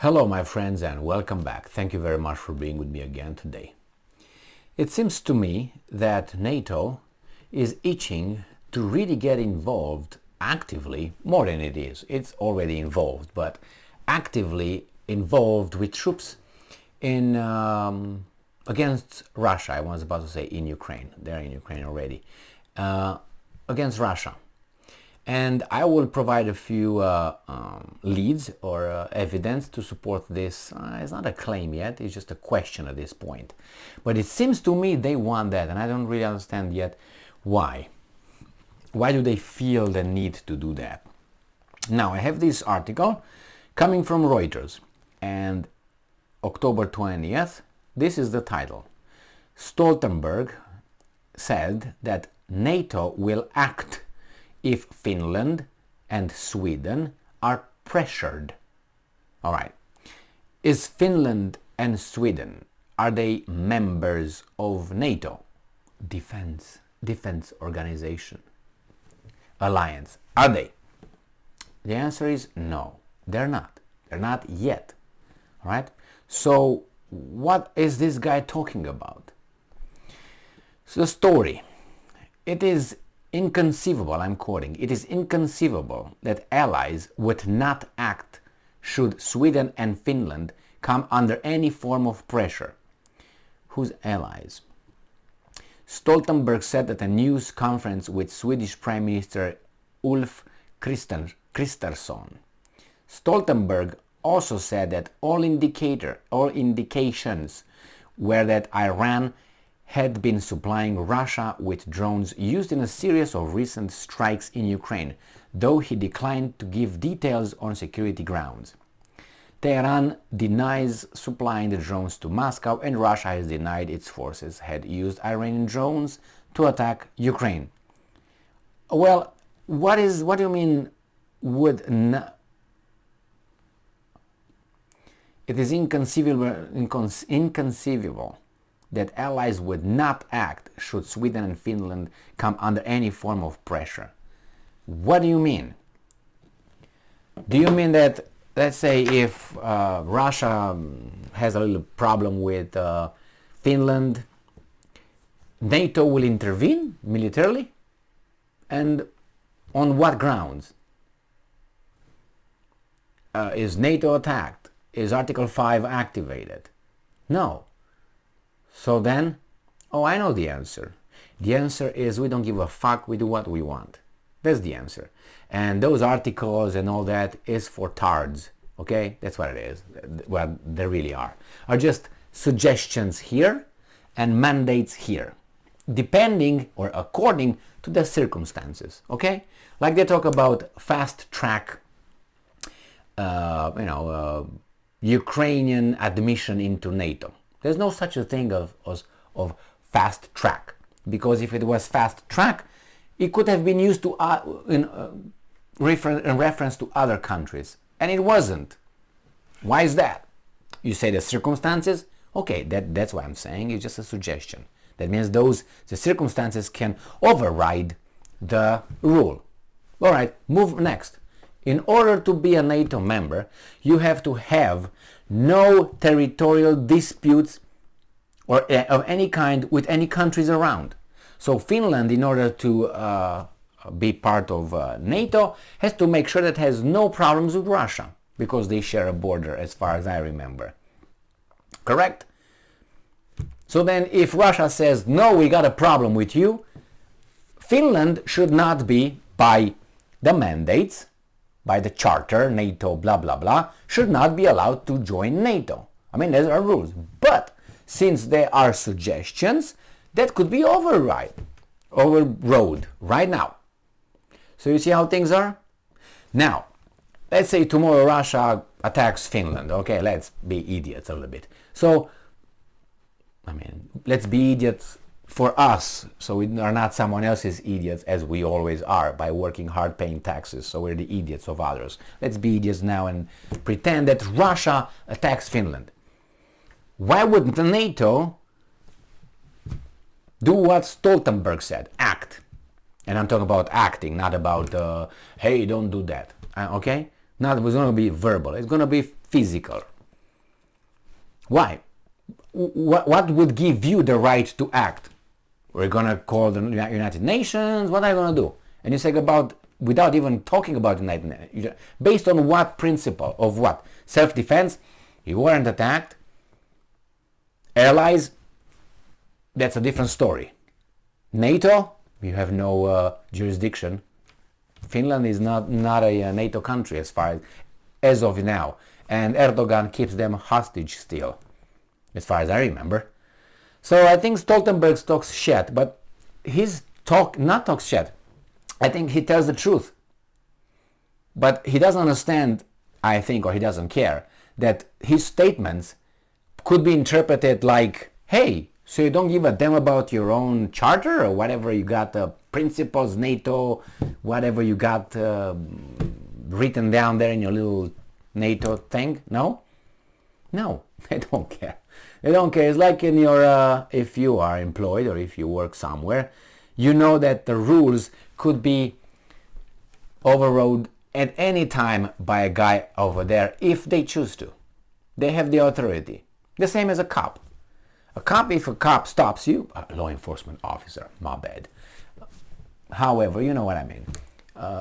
Hello my friends and welcome back. Thank you very much for being with me again today. It seems to me that NATO is itching to really get involved actively, more than it is. It's already involved, but actively involved with troops in against Russia. I was about to say in Ukraine. They're in Ukraine already. Against Russia. And I will provide a few leads or evidence to support this. It's not a claim yet, it's just a question at this point. But it seems to me they want that, and I don't really understand yet why. Why do they feel the need to do that? Now, I have this article coming from Reuters, and October 20th, this is the title. Stoltenberg said that NATO will act if Finland and Sweden are pressured. All right. Is Finland and Sweden, are they members of NATO? Defense organization, alliance. Are they? The answer is no, they're not. They're not yet. All right. So what is this guy talking about? So the story. It is inconceivable, I'm quoting, it is inconceivable that allies would not act should Sweden and Finland come under any form of pressure. Whose allies? Stoltenberg said at a news conference with Swedish Prime Minister Ulf Kristersson. Stoltenberg also said that all indications were that Iran had been supplying Russia with drones used in a series of recent strikes in Ukraine, though he declined to give details on security grounds. Tehran denies supplying the drones to Moscow, and Russia has denied its forces had used Iranian drones to attack Ukraine. Well, what do you mean would not? It is inconceivable that allies would not act should Sweden and Finland come under any form of pressure. What do you mean? Do you mean that, let's say, if Russia has a little problem with Finland, NATO will intervene militarily? And on what grounds? Is NATO attacked? Is Article 5 activated? No. So then, I know the answer. The answer is we don't give a fuck, we do what we want. That's the answer. And those articles and all that is for tards, okay? That's what it is. Well, they really are just suggestions here and mandates here, depending or according to the circumstances, okay? Like they talk about fast track, Ukrainian admission into NATO. There's no such a thing of fast track, because if it was fast track, it could have been used to in reference to other countries, and it wasn't. Why is that? You say the circumstances? Okay, that's what I'm saying. It's just a suggestion. That means the circumstances can override the rule. All right, move next. In order to be a NATO member, you have to have no territorial disputes or of any kind with any countries around. So Finland, in order to be part of NATO, has to make sure that it has no problems with Russia, because they share a border as far as I remember. Correct? So then if Russia says, no, we got a problem with you, Finland should not be, by the mandates, by the charter, NATO, blah, blah, blah, should not be allowed to join NATO. I mean, there are rules. But since there are suggestions, that could be overrode right now. So you see how things are? Now, let's say tomorrow Russia attacks Finland. Okay, let's be idiots a little bit. So, let's be idiots for us, so we are not someone else's idiots, as we always are, by working hard, paying taxes, so we're the idiots of others. Let's be idiots now and pretend that Russia attacks Finland. Why wouldn't NATO do what Stoltenberg said? Act. And I'm talking about acting, not about, hey, don't do that. Okay? Not, it's going to be verbal. It's going to be physical. Why? What would give you the right to act? We're going to call the United Nations. What are you going to do? And you say about, without even talking about the United Nations, based on what principle of what? Self-defense? You weren't attacked. Allies? That's a different story. NATO? You have no jurisdiction. Finland is not a NATO country as of now. And Erdogan keeps them hostage still, as far as I remember. So I think Stoltenberg talks shit, but his not talks shit. I think he tells the truth. But he doesn't understand, I think, or he doesn't care, that his statements could be interpreted like, hey, so you don't give a damn about your own charter or whatever you got, principles, NATO, whatever you got written down there in your little NATO thing? No? No, they don't care. They don't care. It's like in your, if you are employed or if you work somewhere, you know that the rules could be overrode at any time by a guy over there if they choose to. They have the authority. The same as a cop. A cop, if a cop stops you, a law enforcement officer, my bad. However, you know what I mean.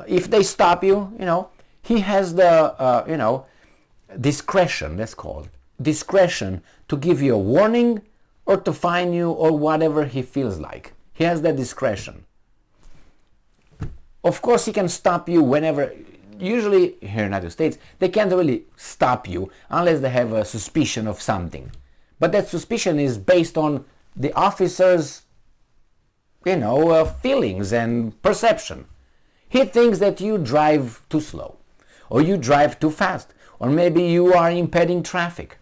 If they stop you, he has the, discretion, let's call it, discretion to give you a warning or to fine you or whatever he feels like. He has that discretion. Of course, he can stop you whenever. Usually, here in the United States, they can't really stop you unless they have a suspicion of something. But that suspicion is based on the officer's, feelings and perception. He thinks that you drive too slow, or you drive too fast, or maybe you are impeding traffic.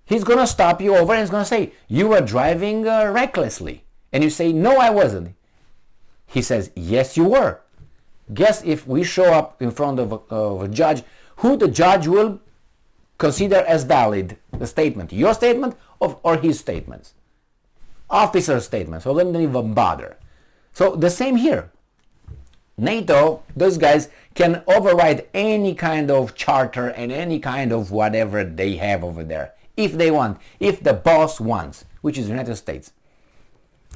He's going to stop you over and he's going to say, you were driving recklessly. And you say, no, I wasn't. He says, yes, you were. Guess if we show up in front of a judge, who the judge will consider as valid the statement? Your statement or his statements? Officer's statements. So don't even bother. So the same here. NATO, those guys can override any kind of charter and any kind of whatever they have over there. If they want. If the boss wants, which is the United States.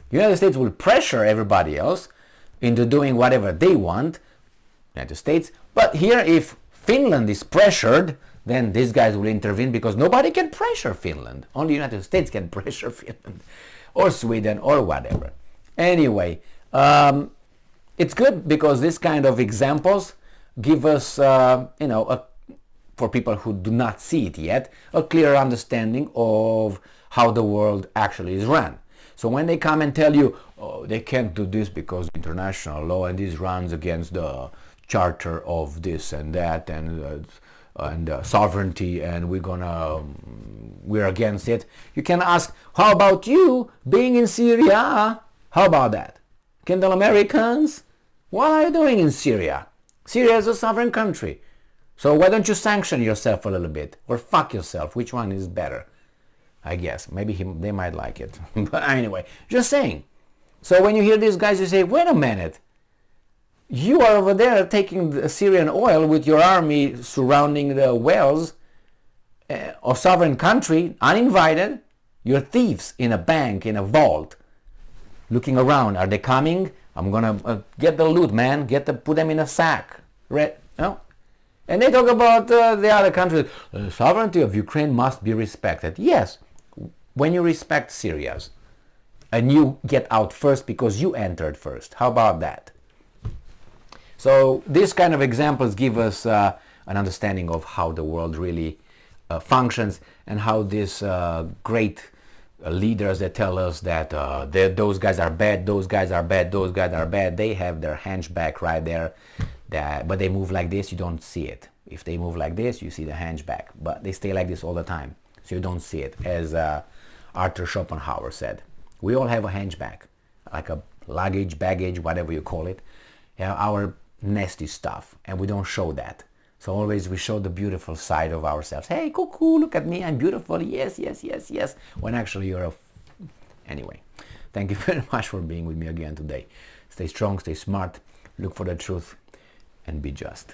The United States will pressure everybody else into doing whatever they want, United States. But here, if Finland is pressured, then these guys will intervene because nobody can pressure Finland. Only United States can pressure Finland or Sweden or whatever. Anyway, it's good because this kind of examples give us, for people who do not see it yet, a clear understanding of how the world actually is run. So when they come and tell you, oh, they can't do this because international law and this runs against the charter of this and that and sovereignty and we're against it. You can ask, how about you being in Syria? How about that? Kendall Americans, what are you doing in Syria? Syria is a sovereign country. So why don't you sanction yourself a little bit? Or fuck yourself? Which one is better? I guess. Maybe they might like it. But anyway, just saying. So when you hear these guys, you say, wait a minute. You are over there taking the Syrian oil with your army surrounding the wells of sovereign country, uninvited. You're thieves in a bank, in a vault, looking around. Are they coming? I'm going to get the loot, man. Put them in a sack. No? And they talk about the other countries. The sovereignty of Ukraine must be respected. Yes, when you respect Syria's. And you get out first because you entered first. How about that? So these kind of examples give us an understanding of how the world really functions and how these great leaders that tell us that those guys are bad, those guys are bad, those guys are bad, they have their hunchback right there. But they move like this, you don't see it. If they move like this, you see the hunchback. But they stay like this all the time, so you don't see it. As Arthur Schopenhauer said, we all have a hunchback, like a luggage, baggage, whatever you call it. Yeah, our nasty stuff, and we don't show that. So always we show the beautiful side of ourselves. Hey, cuckoo, look at me, I'm beautiful. Yes, yes, yes, yes. When actually you're a... Anyway, thank you very much for being with me again today. Stay strong, stay smart, look for the truth, and be just.